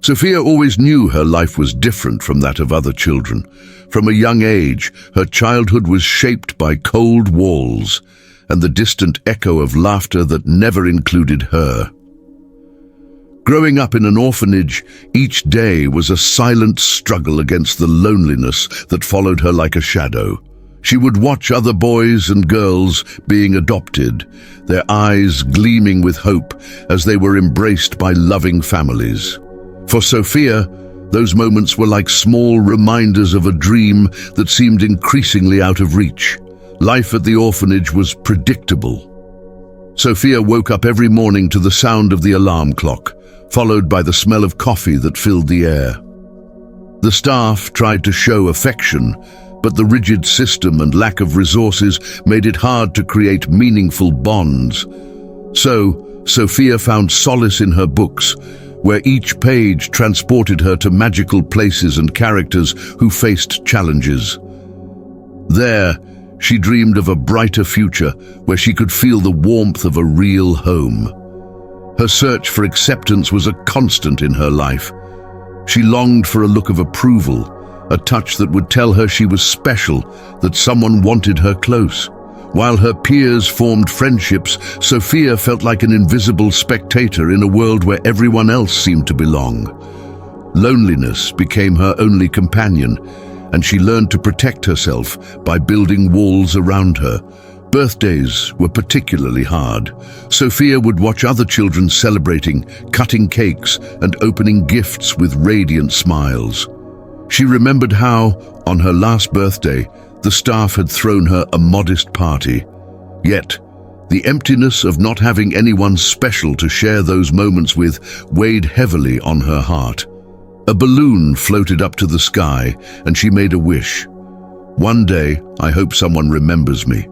Sofia always knew her life was different from that of other children. From a young age, her childhood was shaped by cold walls and the distant echo of laughter that never included her. Growing up in an orphanage, each day was a silent struggle against the loneliness that followed her like a shadow. She would watch other boys and girls being adopted, their eyes gleaming with hope as they were embraced by loving families. For Sofia, those moments were like small reminders of a dream that seemed increasingly out of reach. Life at the orphanage was predictable. Sofia woke up every morning to the sound of the alarm clock, followed by the smell of coffee that filled the air. The staff tried to show affection, but the rigid system and lack of resources made it hard to create meaningful bonds. So, Sofia found solace in her books, where each page transported her to magical places and characters who faced challenges. There, she dreamed of a brighter future where she could feel the warmth of a real home. Her search for acceptance was a constant in her life. She longed for a look of approval, a touch that would tell her she was special, that someone wanted her close. While her peers formed friendships, Sofia felt like an invisible spectator in a world where everyone else seemed to belong. Loneliness became her only companion, and she learned to protect herself by building walls around her. Birthdays were particularly hard. Sofia would watch other children celebrating, cutting cakes, and opening gifts with radiant smiles. She remembered how, on her last birthday, the staff had thrown her a modest party. Yet, the emptiness of not having anyone special to share those moments with weighed heavily on her heart. A balloon floated up to the sky, and she made a wish. "One day, I hope someone remembers me."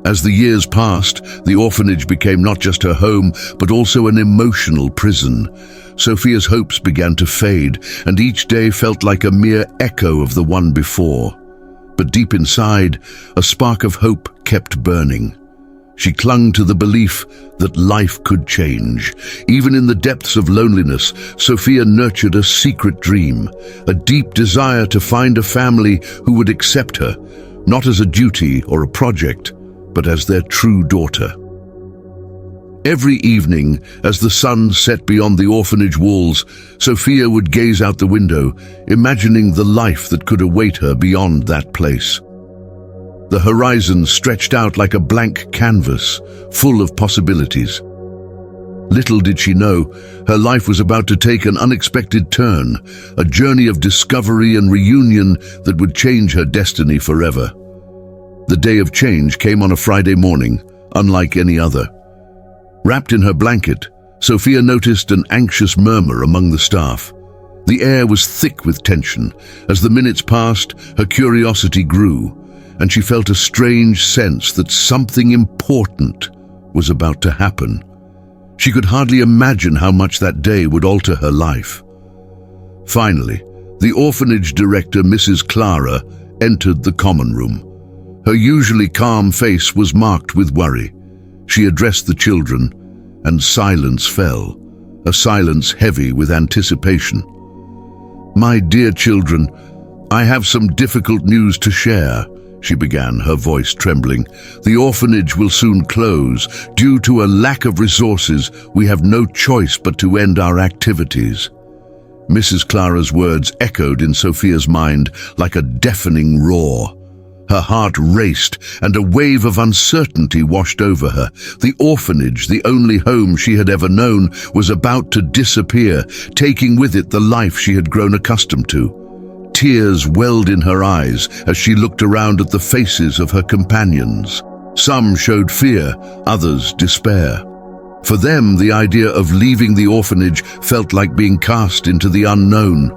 As the years passed, the orphanage became not just her home, but also an emotional prison. Sofia's hopes began to fade, and each day felt like a mere echo of the one before. But deep inside, a spark of hope kept burning. She clung to the belief that life could change. Even in the depths of loneliness, Sofia nurtured a secret dream, a deep desire to find a family who would accept her, not as a duty or a project, but as their true daughter. Every evening, as the sun set beyond the orphanage walls, Sofia would gaze out the window, imagining the life that could await her beyond that place. The horizon stretched out like a blank canvas, full of possibilities. Little did she know, her life was about to take an unexpected turn, a journey of discovery and reunion that would change her destiny forever. The day of change came on a Friday morning, unlike any other. Wrapped in her blanket, Sofia noticed an anxious murmur among the staff. The air was thick with tension. As the minutes passed, her curiosity grew, and she felt a strange sense that something important was about to happen. She could hardly imagine how much that day would alter her life. Finally, the orphanage director, Mrs. Clara, entered the common room. Her usually calm face was marked with worry. She addressed the children, and silence fell, a silence heavy with anticipation. "My dear children, I have some difficult news to share," she began, her voice trembling. "The orphanage will soon close. Due to a lack of resources, we have no choice but to end our activities." Mrs. Clara's words echoed in Sofia's mind like a deafening roar. Her heart raced, and a wave of uncertainty washed over her. The orphanage, the only home she had ever known, was about to disappear, taking with it the life she had grown accustomed to. Tears welled in her eyes as she looked around at the faces of her companions. Some showed fear, others despair. For them, the idea of leaving the orphanage felt like being cast into the unknown,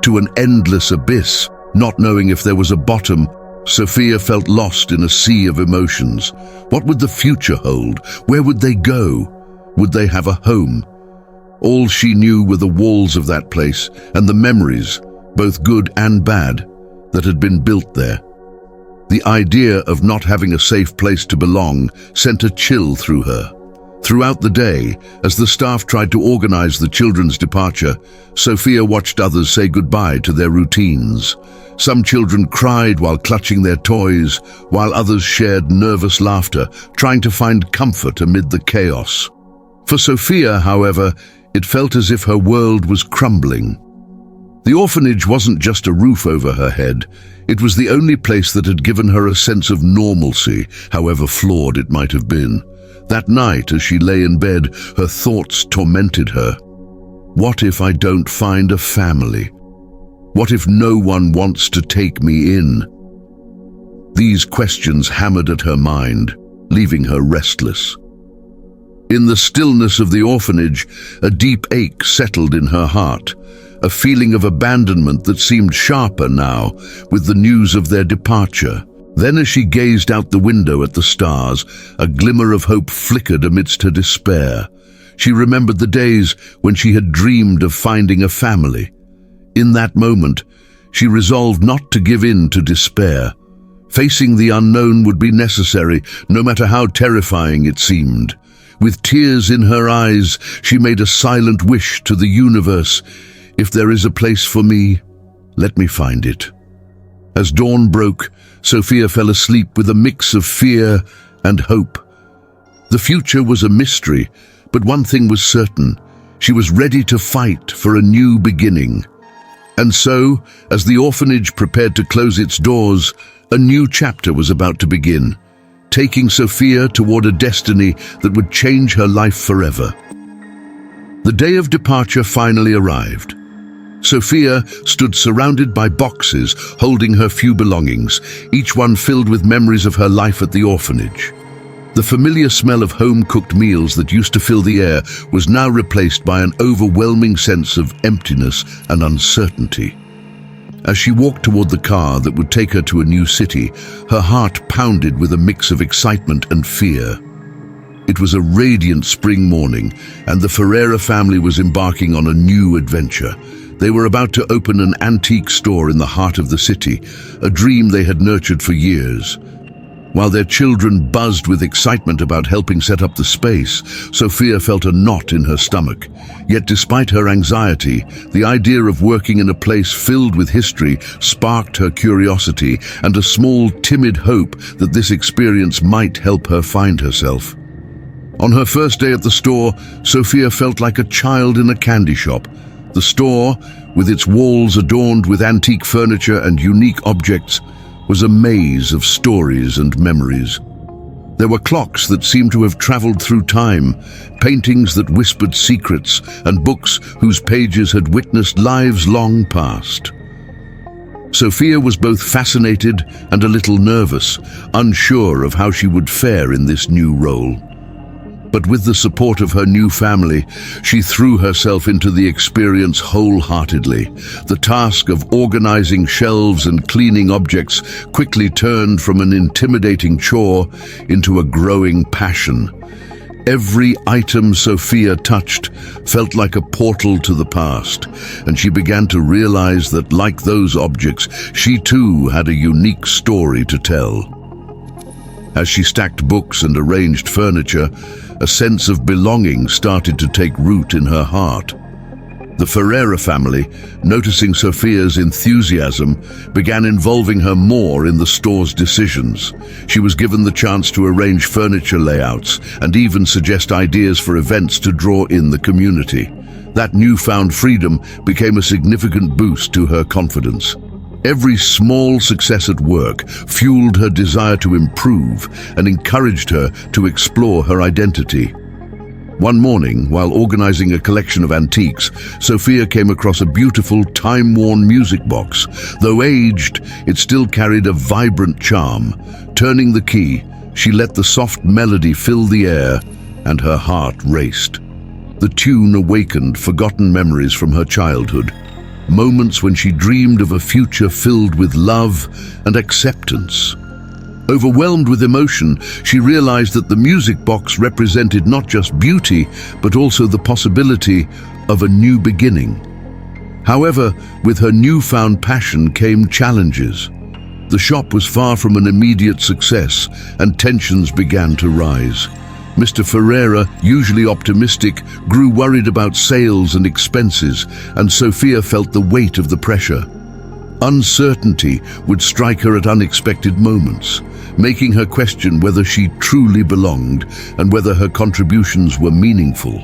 to an endless abyss, not knowing if there was a bottom. Sofia felt lost in a sea of emotions. What would the future hold? Where would they go? Would they have a home? All she knew were the walls of that place and the memories, both good and bad, that had been built there. The idea of not having a safe place to belong sent a chill through her. Throughout the day, as the staff tried to organize the children's departure, Sofia watched others say goodbye to their routines. Some children cried while clutching their toys, while others shared nervous laughter, trying to find comfort amid the chaos. For Sofia, however, it felt as if her world was crumbling. The orphanage wasn't just a roof over her head. It was the only place that had given her a sense of normalcy, however flawed it might have been. That night, as she lay in bed, her thoughts tormented her. What if I don't find a family? What if no one wants to take me in? These questions hammered at her mind, leaving her restless. In the stillness of the orphanage, a deep ache settled in her heart, a feeling of abandonment that seemed sharper now with the news of their departure. Then, as she gazed out the window at the stars, a glimmer of hope flickered amidst her despair. She remembered the days when she had dreamed of finding a family. In that moment, she resolved not to give in to despair. Facing the unknown would be necessary, no matter how terrifying it seemed. With tears in her eyes, she made a silent wish to the universe. If there is a place for me, let me find it. As dawn broke, Sofia fell asleep with a mix of fear and hope. The future was a mystery, but one thing was certain: she was ready to fight for a new beginning. And so, as the orphanage prepared to close its doors, a new chapter was about to begin, taking Sofia toward a destiny that would change her life forever. The day of departure finally arrived. Sofia stood surrounded by boxes holding her few belongings, each one filled with memories of her life at the orphanage. The familiar smell of home-cooked meals that used to fill the air was now replaced by an overwhelming sense of emptiness and uncertainty. As she walked toward the car that would take her to a new city, her heart pounded with a mix of excitement and fear. It was a radiant spring morning, and the Ferreira family was embarking on a new adventure. They were about to open an antique store in the heart of the city, a dream they had nurtured for years. While their children buzzed with excitement about helping set up the space, Sofia felt a knot in her stomach. Yet despite her anxiety, the idea of working in a place filled with history sparked her curiosity and a small, timid hope that this experience might help her find herself. On her first day at the store, Sofia felt like a child in a candy shop. The store, with its walls adorned with antique furniture and unique objects, was a maze of stories and memories. There were clocks that seemed to have traveled through time, paintings that whispered secrets, and books whose pages had witnessed lives long past. Sofia was both fascinated and a little nervous, unsure of how she would fare in this new role. But with the support of her new family, she threw herself into the experience wholeheartedly. The task of organizing shelves and cleaning objects quickly turned from an intimidating chore into a growing passion. Every item Sofia touched felt like a portal to the past, and she began to realize that, like those objects, she too had a unique story to tell. As she stacked books and arranged furniture, a sense of belonging started to take root in her heart. The Ferreira family, noticing Sofia's enthusiasm, began involving her more in the store's decisions. She was given the chance to arrange furniture layouts and even suggest ideas for events to draw in the community. That newfound freedom became a significant boost to her confidence. Every small success at work fueled her desire to improve and encouraged her to explore her identity. One morning, while organizing a collection of antiques, Sofia came across a beautiful, time-worn music box. Though aged, it still carried a vibrant charm. Turning the key, she let the soft melody fill the air, and her heart raced. The tune awakened forgotten memories from her childhood. Moments when she dreamed of a future filled with love and acceptance. Overwhelmed with emotion, she realized that the music box represented not just beauty, but also the possibility of a new beginning. However, with her newfound passion came challenges. The shop was far from an immediate success, and tensions began to rise. Mr. Ferreira, usually optimistic, grew worried about sales and expenses, and Sofia felt the weight of the pressure. Uncertainty would strike her at unexpected moments, making her question whether she truly belonged and whether her contributions were meaningful.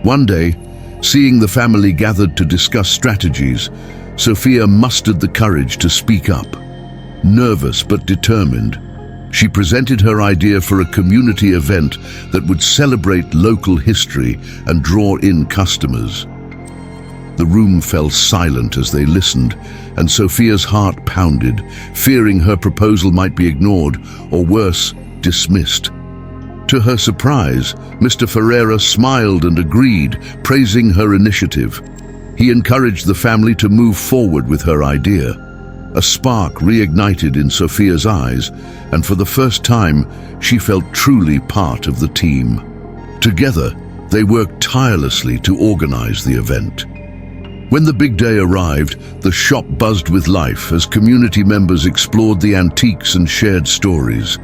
One day, seeing the family gathered to discuss strategies, Sofia mustered the courage to speak up. Nervous but determined, she presented her idea for a community event that would celebrate local history and draw in customers. The room fell silent as they listened, and Sofia's heart pounded, fearing her proposal might be ignored, or worse, dismissed. To her surprise, Mr. Ferreira smiled and agreed, praising her initiative. He encouraged the family to move forward with her idea. A spark reignited in Sofia's eyes, and for the first time, she felt truly part of the team. Together, they worked tirelessly to organize the event. When the big day arrived, the shop buzzed with life as community members explored the antiques and shared stories.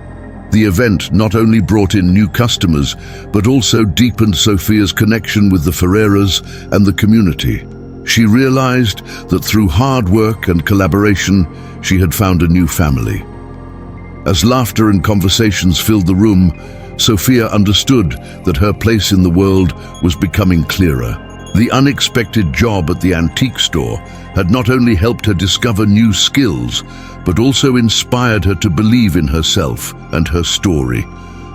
The event not only brought in new customers, but also deepened Sofia's connection with the Ferreiras and the community. She realized that through hard work and collaboration, she had found a new family. As laughter and conversations filled the room, Sofia understood that her place in the world was becoming clearer. The unexpected job at the antique store had not only helped her discover new skills, but also inspired her to believe in herself and her story,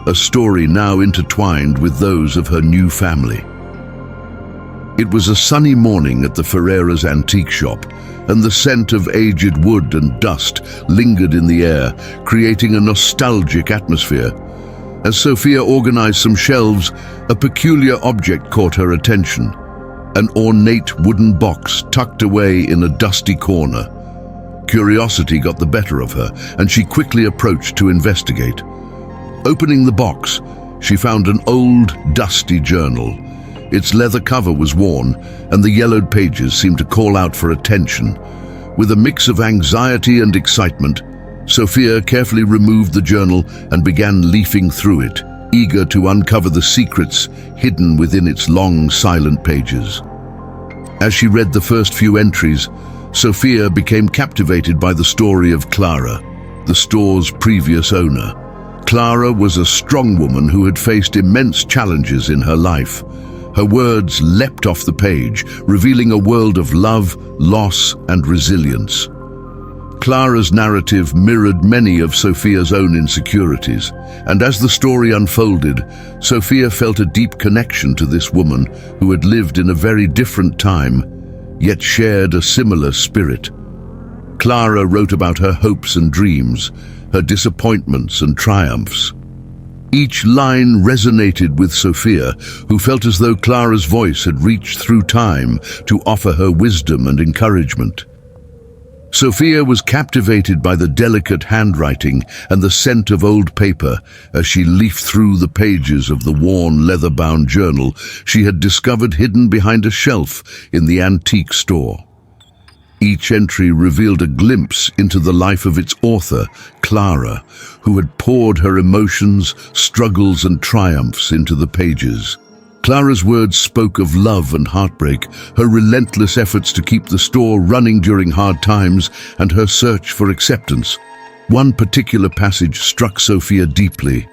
a story now intertwined with those of her new family. It was a sunny morning at the Ferreira's antique shop, and the scent of aged wood and dust lingered in the air, creating a nostalgic atmosphere. As Sofia organized some shelves, a peculiar object caught her attention. An ornate wooden box tucked away in a dusty corner. Curiosity got the better of her, and she quickly approached to investigate. Opening the box, she found an old, dusty journal. Its leather cover was worn, and the yellowed pages seemed to call out for attention. With a mix of anxiety and excitement, Sofia carefully removed the journal and began leafing through it, eager to uncover the secrets hidden within its long, silent pages. As she read the first few entries, Sofia became captivated by the story of Clara, the store's previous owner. Clara was a strong woman who had faced immense challenges in her life. Her words leapt off the page, revealing a world of love, loss, and resilience. Clara's narrative mirrored many of Sofia's own insecurities, and as the story unfolded, Sofia felt a deep connection to this woman who had lived in a very different time, yet shared a similar spirit. Clara wrote about her hopes and dreams, her disappointments and triumphs. Each line resonated with Sofia, who felt as though Clara's voice had reached through time to offer her wisdom and encouragement. Sofia was captivated by the delicate handwriting and the scent of old paper as she leafed through the pages of the worn, leather-bound journal she had discovered hidden behind a shelf in the antique store. Each entry revealed a glimpse into the life of its author, Clara, who had poured her emotions, struggles, and triumphs into the pages. Clara's words spoke of love and heartbreak, her relentless efforts to keep the store running during hard times, and her search for acceptance. One particular passage struck Sofia deeply.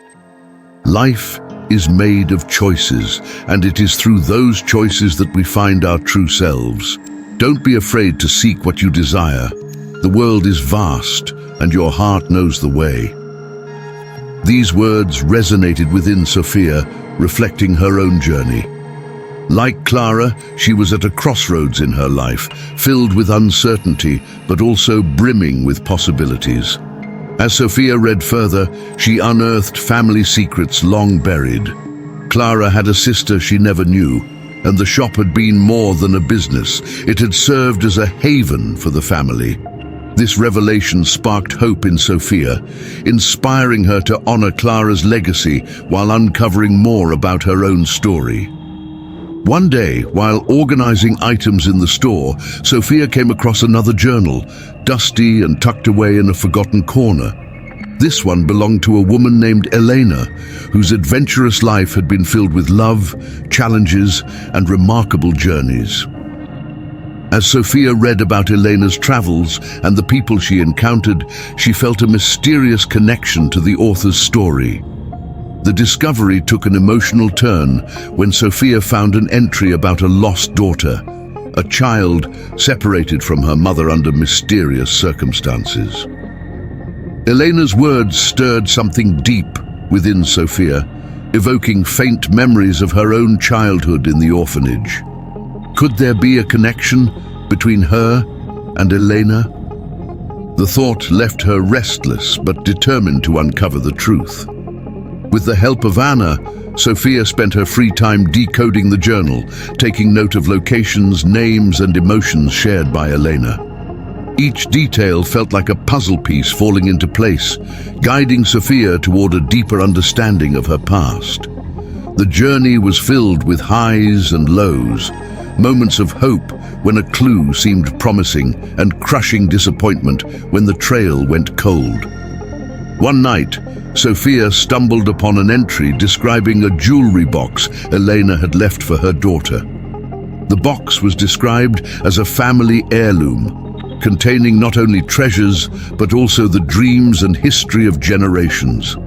Life is made of choices, and it is through those choices that we find our true selves. Don't be afraid to seek what you desire. The world is vast, and your heart knows the way. These words resonated within Sofia, reflecting her own journey. Like Clara, she was at a crossroads in her life, filled with uncertainty, but also brimming with possibilities. As Sofia read further, she unearthed family secrets long buried. Clara had a sister she never knew, and the shop had been more than a business. It had served as a haven for the family. This revelation sparked hope in Sofia, inspiring her to honor Clara's legacy while uncovering more about her own story. One day, while organizing items in the store, Sofia came across another journal, dusty and tucked away in a forgotten corner. This one belonged to a woman named Elena, whose adventurous life had been filled with love, challenges, and remarkable journeys. As Sofia read about Elena's travels and the people she encountered, she felt a mysterious connection to the author's story. The discovery took an emotional turn when Sofia found an entry about a lost daughter, a child separated from her mother under mysterious circumstances. Elena's words stirred something deep within Sofia, evoking faint memories of her own childhood in the orphanage. Could there be a connection between her and Elena? The thought left her restless but determined to uncover the truth. With the help of Anna, Sofia spent her free time decoding the journal, taking note of locations, names, and emotions shared by Elena. Each detail felt like a puzzle piece falling into place, guiding Sofia toward a deeper understanding of her past. The journey was filled with highs and lows, moments of hope when a clue seemed promising, and crushing disappointment when the trail went cold. One night, Sofia stumbled upon an entry describing a jewelry box Elena had left for her daughter. The box was described as a family heirloom, containing not only treasures but also the dreams and history of generations.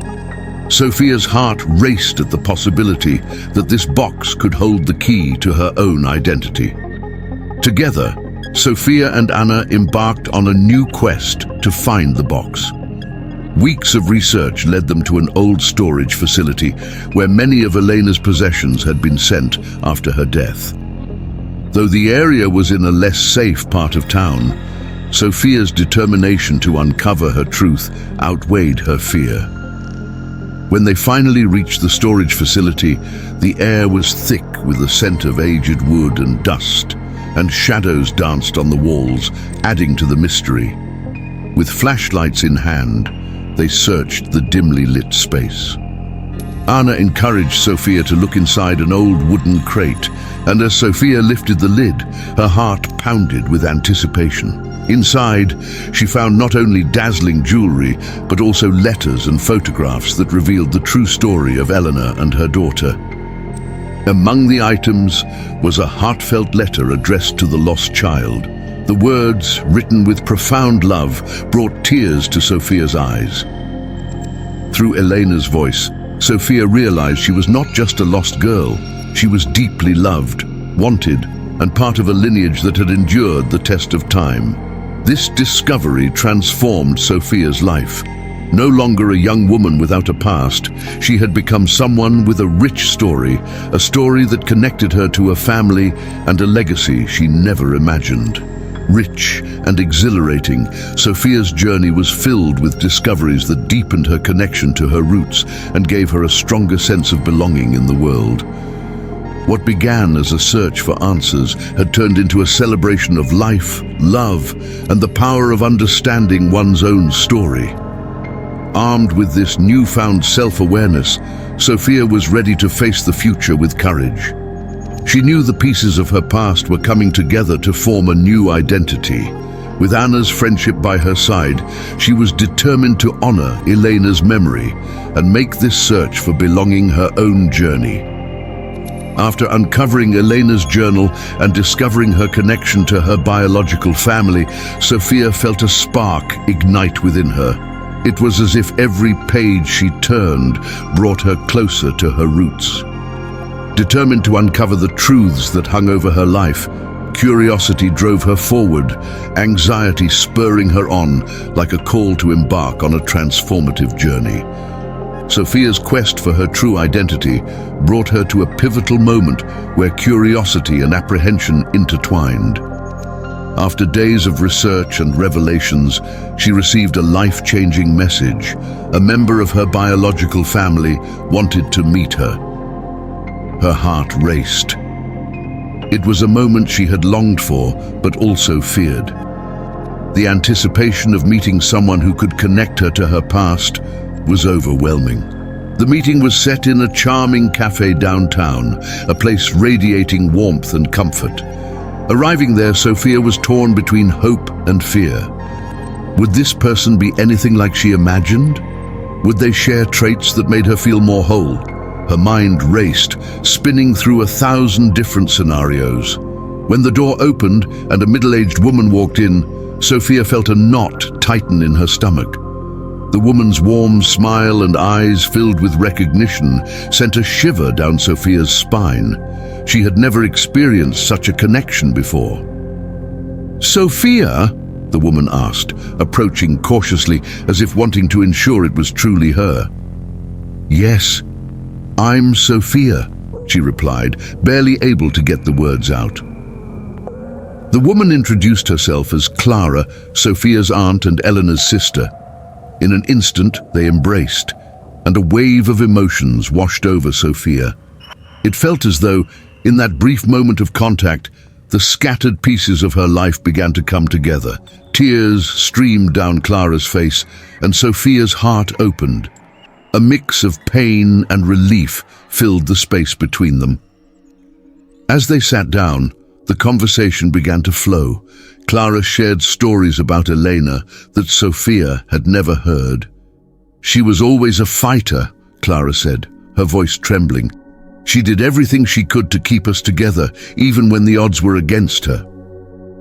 Sofia's heart raced at the possibility that this box could hold the key to her own identity. Together, Sofia and Anna embarked on a new quest to find the box. Weeks of research led them to an old storage facility where many of Elena's possessions had been sent after her death. Though the area was in a less safe part of town, Sofia's determination to uncover her truth outweighed her fear. When they finally reached the storage facility, the air was thick with the scent of aged wood and dust, and shadows danced on the walls, adding to the mystery. With flashlights in hand, they searched the dimly lit space. Anna encouraged Sofia to look inside an old wooden crate, and as Sofia lifted the lid, her heart pounded with anticipation. Inside, she found not only dazzling jewelry, but also letters and photographs that revealed the true story of Elena and her daughter. Among the items was a heartfelt letter addressed to the lost child. The words, written with profound love, brought tears to Sofia's eyes. Through Elena's voice, Sofia realized she was not just a lost girl. She was deeply loved, wanted, and part of a lineage that had endured the test of time. This discovery transformed Sofia's life. No longer a young woman without a past, she had become someone with a rich story, a story that connected her to a family and a legacy she never imagined. Rich and exhilarating, Sofia's journey was filled with discoveries that deepened her connection to her roots and gave her a stronger sense of belonging in the world. What began as a search for answers had turned into a celebration of life, love, and the power of understanding one's own story. Armed with this newfound self-awareness, Sofia was ready to face the future with courage. She knew the pieces of her past were coming together to form a new identity. With Anna's friendship by her side, she was determined to honor Elena's memory and make this search for belonging her own journey. After uncovering Elena's journal and discovering her connection to her biological family, Sofia felt a spark ignite within her. It was as if every page she turned brought her closer to her roots. Determined to uncover the truths that hung over her life, curiosity drove her forward, anxiety spurring her on like a call to embark on a transformative journey. Sofia's quest for her true identity brought her to a pivotal moment where curiosity and apprehension intertwined. After days of research and revelations, she received a life-changing message. A member of her biological family wanted to meet her. Her heart raced. It was a moment she had longed for, but also feared. The anticipation of meeting someone who could connect her to her past was overwhelming. The meeting was set in a charming cafe downtown, a place radiating warmth and comfort. Arriving there, Sofia was torn between hope and fear. Would this person be anything like she imagined? Would they share traits that made her feel more whole? Her mind raced, spinning through 1,000 different scenarios. When the door opened and a middle-aged woman walked in, Sofia felt a knot tighten in her stomach. The woman's warm smile and eyes filled with recognition sent a shiver down Sofia's spine. She had never experienced such a connection before. "Sofia?" the woman asked, approaching cautiously as if wanting to ensure it was truly her. "Yes, I'm Sofia," she replied, barely able to get the words out. The woman introduced herself as Clara, Sofia's aunt and Eleanor's sister. In an instant, they embraced, and a wave of emotions washed over Sofia. It felt as though, in that brief moment of contact, the scattered pieces of her life began to come together. Tears streamed down Clara's face, and Sofia's heart opened. A mix of pain and relief filled the space between them. As they sat down, the conversation began to flow. Clara shared stories about Elena that Sofia had never heard. "She was always a fighter," Clara said, her voice trembling. "She did everything she could to keep us together, even when the odds were against her."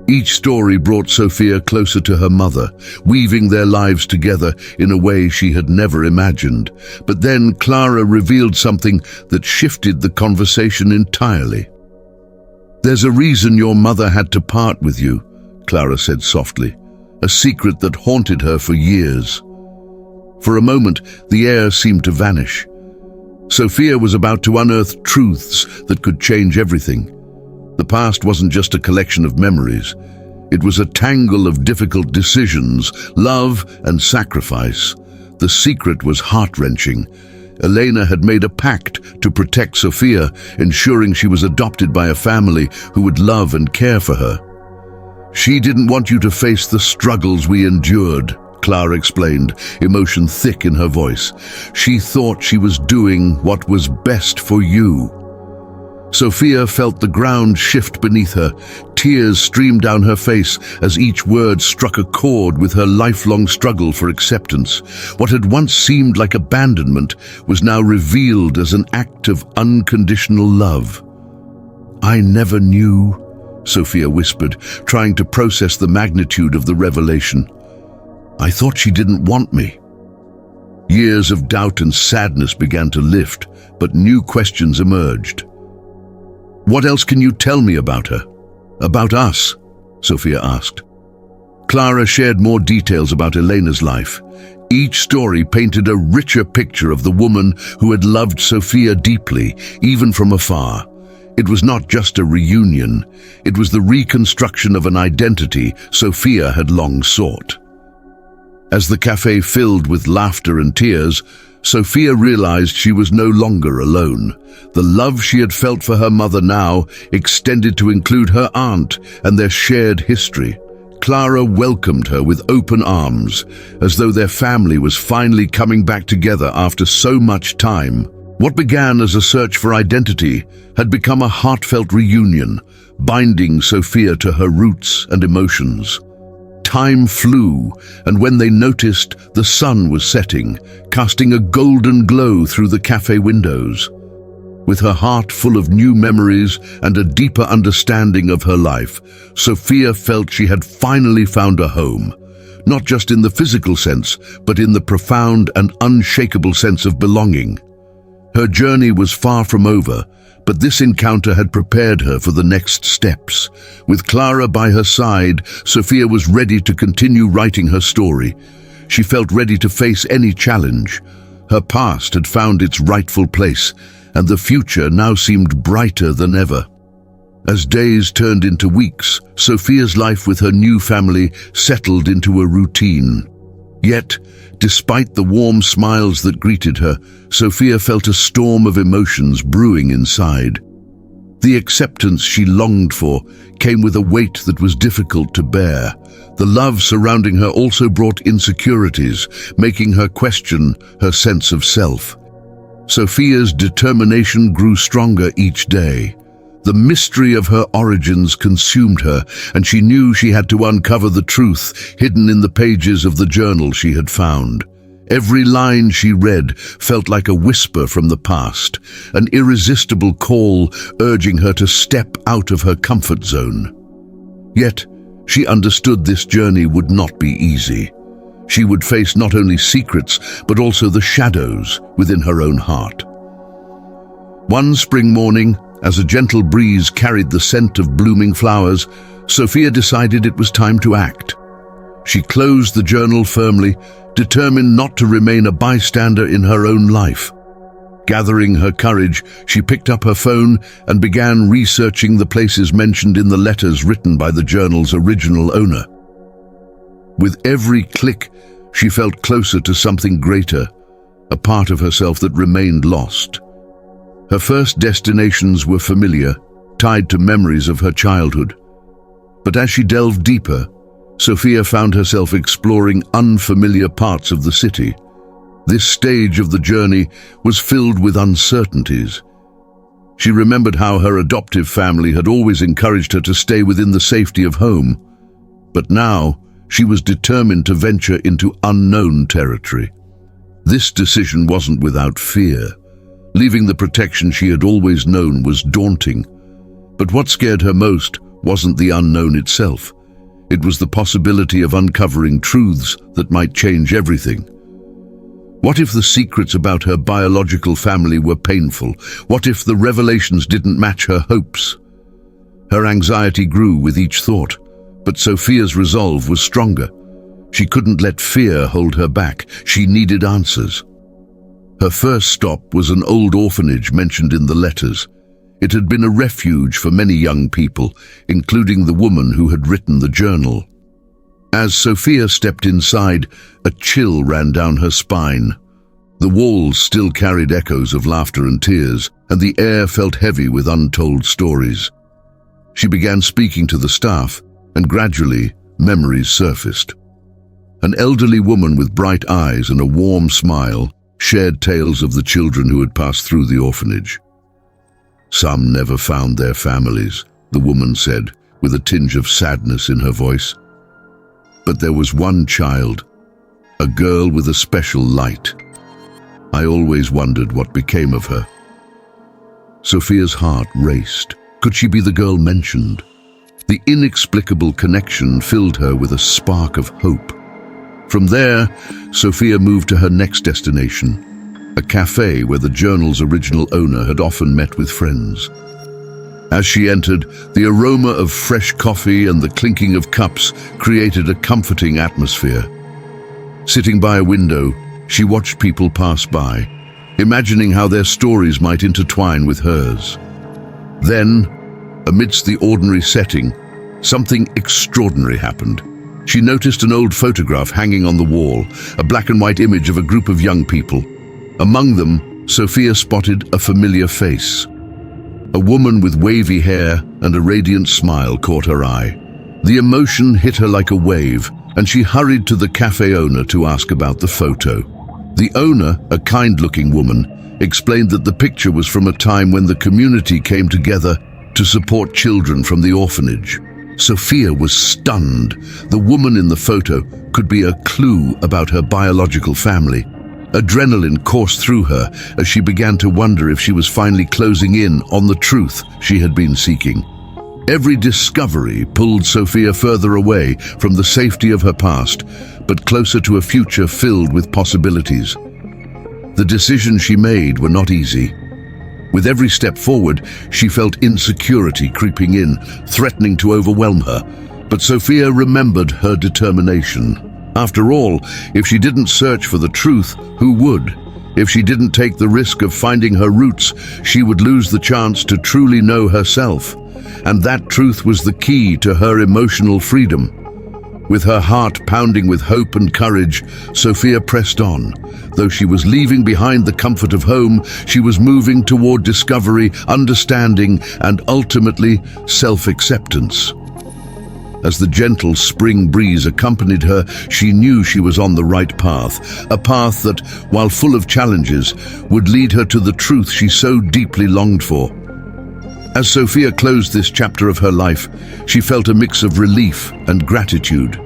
Each story brought Sofia closer to her mother, weaving their lives together in a way she had never imagined. But then Clara revealed something that shifted the conversation entirely. "There's a reason your mother had to part with you," Clara said softly, a secret that haunted her for years. For a moment, the air seemed to vanish. Sofia was about to unearth truths that could change everything. The past wasn't just a collection of memories. It was a tangle of difficult decisions, love and sacrifice. The secret was heart-wrenching. Elena had made a pact to protect Sofia, ensuring she was adopted by a family who would love and care for her. "She didn't want you to face the struggles we endured," Clara explained, emotion thick in her voice. "She thought she was doing what was best for you." Sofia felt the ground shift beneath her. Tears streamed down her face as each word struck a chord with her lifelong struggle for acceptance. What had once seemed like abandonment was now revealed as an act of unconditional love. "I never knew," Sofia whispered, trying to process the magnitude of the revelation. "I thought she didn't want me." Years of doubt and sadness began to lift, but new questions emerged. "What else can you tell me about her? About us?" Sofia asked. Clara shared more details about Elena's life. Each story painted a richer picture of the woman who had loved Sofia deeply, even from afar. It was not just a reunion, it was the reconstruction of an identity Sofia had long sought. As the cafe filled with laughter and tears, Sofia realized she was no longer alone. The love she had felt for her mother now extended to include her aunt and their shared history. Clara welcomed her with open arms, as though their family was finally coming back together after so much time. What began as a search for identity had become a heartfelt reunion, binding Sofia to her roots and emotions. Time flew, and when they noticed, the sun was setting, casting a golden glow through the cafe windows. With her heart full of new memories and a deeper understanding of her life, Sofia felt she had finally found a home, not just in the physical sense, but in the profound and unshakable sense of belonging. Her journey was far from over, but this encounter had prepared her for the next steps. With Clara by her side, Sofia was ready to continue writing her story. She felt ready to face any challenge. Her past had found its rightful place, and the future now seemed brighter than ever. As days turned into weeks, Sofia's life with her new family settled into a routine. Yet, despite the warm smiles that greeted her, Sofia felt a storm of emotions brewing inside. The acceptance she longed for came with a weight that was difficult to bear. The love surrounding her also brought insecurities, making her question her sense of self. Sofia's determination grew stronger each day. The mystery of her origins consumed her, and she knew she had to uncover the truth hidden in the pages of the journal she had found. Every line she read felt like a whisper from the past, an irresistible call urging her to step out of her comfort zone. Yet, she understood this journey would not be easy. She would face not only secrets, but also the shadows within her own heart. One spring morning, as a gentle breeze carried the scent of blooming flowers, Sofia decided it was time to act. She closed the journal firmly, determined not to remain a bystander in her own life. Gathering her courage, she picked up her phone and began researching the places mentioned in the letters written by the journal's original owner. With every click, she felt closer to something greater, a part of herself that remained lost. Her first destinations were familiar, tied to memories of her childhood. But as she delved deeper, Sofia found herself exploring unfamiliar parts of the city. This stage of the journey was filled with uncertainties. She remembered how her adoptive family had always encouraged her to stay within the safety of home. But now, she was determined to venture into unknown territory. This decision wasn't without fear. Leaving the protection she had always known was daunting. But what scared her most wasn't the unknown itself. It was the possibility of uncovering truths that might change everything. What if the secrets about her biological family were painful? What if the revelations didn't match her hopes? Her anxiety grew with each thought, but Sofia's resolve was stronger. She couldn't let fear hold her back. She needed answers. Her first stop was an old orphanage mentioned in the letters. It had been a refuge for many young people, including the woman who had written the journal. As Sofia stepped inside, a chill ran down her spine. The walls still carried echoes of laughter and tears, and the air felt heavy with untold stories. She began speaking to the staff, and gradually, memories surfaced. An elderly woman with bright eyes and a warm smile shared tales of the children who had passed through the orphanage. Some never found their families, the woman said, with a tinge of sadness in her voice. But there was one child, a girl with a special light. I always wondered what became of her. Sofia's heart raced. Could she be the girl mentioned? The inexplicable connection filled her with a spark of hope. From there, Sofia moved to her next destination, a cafe where the journal's original owner had often met with friends. As she entered, the aroma of fresh coffee and the clinking of cups created a comforting atmosphere. Sitting by a window, she watched people pass by, imagining how their stories might intertwine with hers. Then, amidst the ordinary setting, something extraordinary happened. She noticed an old photograph hanging on the wall, a black and white image of a group of young people. Among them, Sofia spotted a familiar face. A woman with wavy hair and a radiant smile caught her eye. The emotion hit her like a wave, and she hurried to the cafe owner to ask about the photo. The owner, a kind-looking woman, explained that the picture was from a time when the community came together to support children from the orphanage. Sofia was stunned. The woman in the photo could be a clue about her biological family. Adrenaline coursed through her as she began to wonder if she was finally closing in on the truth she had been seeking. Every discovery pulled Sofia further away from the safety of her past, but closer to a future filled with possibilities. The decisions she made were not easy. With every step forward, she felt insecurity creeping in, threatening to overwhelm her. But Sofia remembered her determination. After all, if she didn't search for the truth, who would? If she didn't take the risk of finding her roots, she would lose the chance to truly know herself. And that truth was the key to her emotional freedom. With her heart pounding with hope and courage, Sofia pressed on. Though she was leaving behind the comfort of home, she was moving toward discovery, understanding, and ultimately self-acceptance. As the gentle spring breeze accompanied her, she knew she was on the right path, a path that, while full of challenges, would lead her to the truth she so deeply longed for. As Sofia closed this chapter of her life, she felt a mix of relief and gratitude.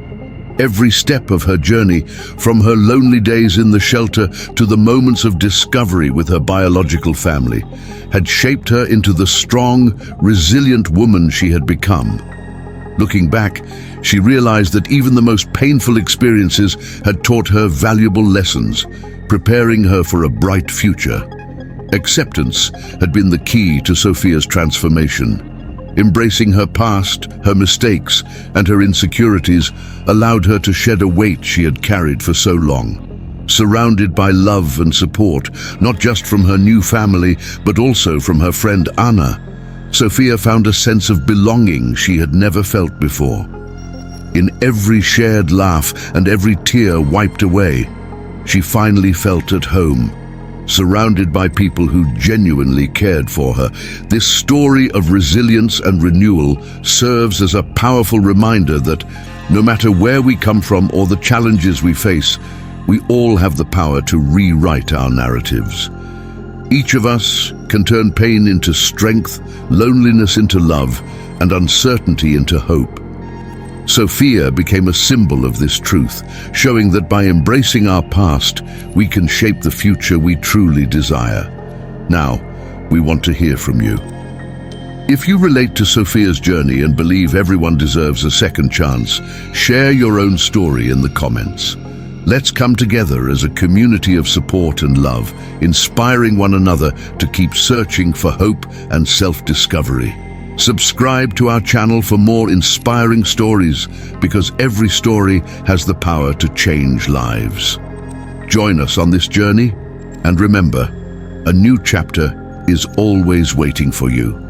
Every step of her journey, from her lonely days in the shelter to the moments of discovery with her biological family, had shaped her into the strong, resilient woman she had become. Looking back, she realized that even the most painful experiences had taught her valuable lessons, preparing her for a bright future. Acceptance had been the key to Sofia's transformation. Embracing her past, her mistakes, and her insecurities allowed her to shed a weight she had carried for so long. Surrounded by love and support, not just from her new family, but also from her friend Anna, Sofia found a sense of belonging she had never felt before. In every shared laugh and every tear wiped away, she finally felt at home, surrounded by people who genuinely cared for her. This story of resilience and renewal serves as a powerful reminder that no matter where we come from or the challenges we face, we all have the power to rewrite our narratives. Each of us can turn pain into strength, loneliness into love, and uncertainty into hope. Sofia became a symbol of this truth, showing that by embracing our past, we can shape the future we truly desire. Now, we want to hear from you. If you relate to Sofia's journey and believe everyone deserves a second chance, share your own story in the comments. Let's come together as a community of support and love, inspiring one another to keep searching for hope and self-discovery. Subscribe to our channel for more inspiring stories, because every story has the power to change lives. Join us on this journey, and remember, a new chapter is always waiting for you.